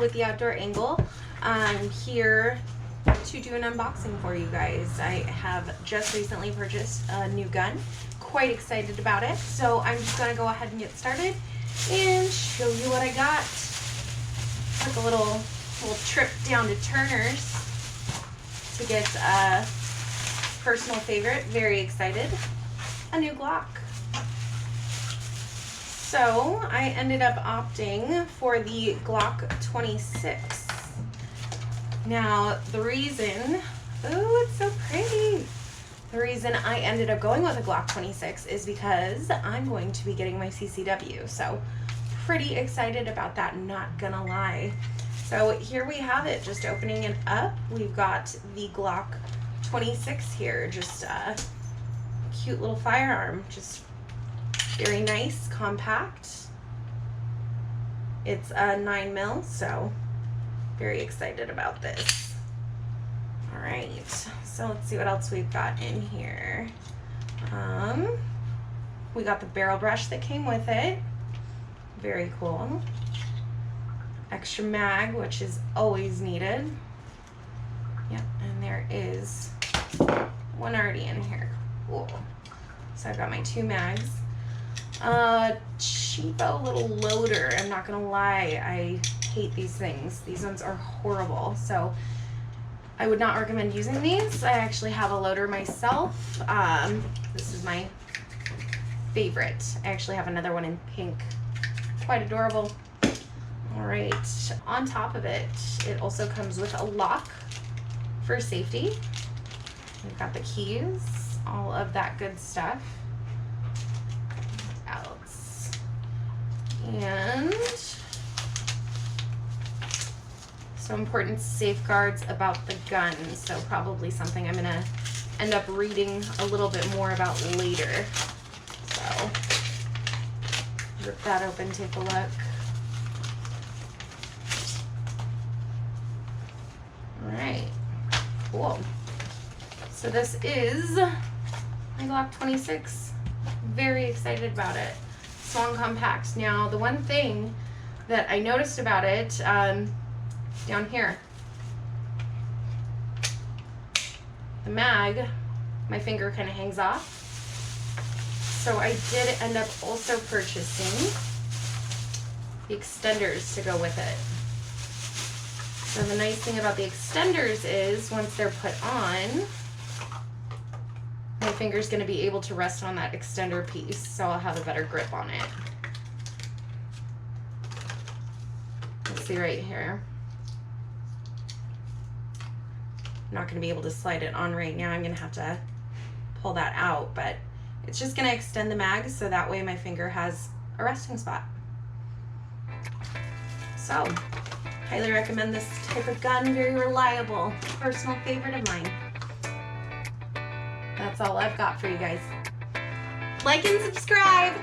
with the outdoor angle. I'm here to do an unboxing for you guys. I have just recently purchased a new gun. Quite excited about it. So I'm just going to go ahead and get started and show you what I got. Took a little trip down to Turner's to get a personal favorite. Very excited. A new Glock. So I ended up opting for the Glock 26. Now the reason, oh, it's so pretty. The reason I ended up going with a Glock 26 is because I'm going to be getting my CCW. So pretty excited about that, not gonna lie. So here we have it, just opening it up. We've got the Glock 26 here, just a cute little firearm, just very nice, compact. It's a 9mm, so very excited about this. All right, so let's see what else we've got in here. We got the barrel brush that came with it. Very cool. Extra mag, which is always needed. Yep, and there is one already in here. Cool. So I've got my 2 mags. Cheapo little loader. I'm not gonna lie, I hate these things. These ones are horrible. So I would not recommend using these. I actually have a loader myself. This is my favorite. I actually have another one in pink. Quite adorable. All right, on top of it, it also comes with a lock for safety. We've got the keys, all of that good stuff. Else. And some important safeguards about the gun. So probably something I'm gonna end up reading a little bit more about later. So rip that open, take a look. Alright, cool. So this is my Glock 26. Very excited about it. Small and compact. Now, the one thing that I noticed about it, down here, the mag, my finger kind of hangs off. So I did end up also purchasing the extenders to go with it. So the nice thing about the extenders is once they're put on, my finger's going to be able to rest on that extender piece, so I'll have a better grip on it. Let's see right here. I'm not going to be able to slide it on right now. I'm going to have to pull that out, but it's just going to extend the mag so that way my finger has a resting spot. So highly recommend this type of gun, very reliable, personal favorite of mine. That's all I've got for you guys. Like and subscribe.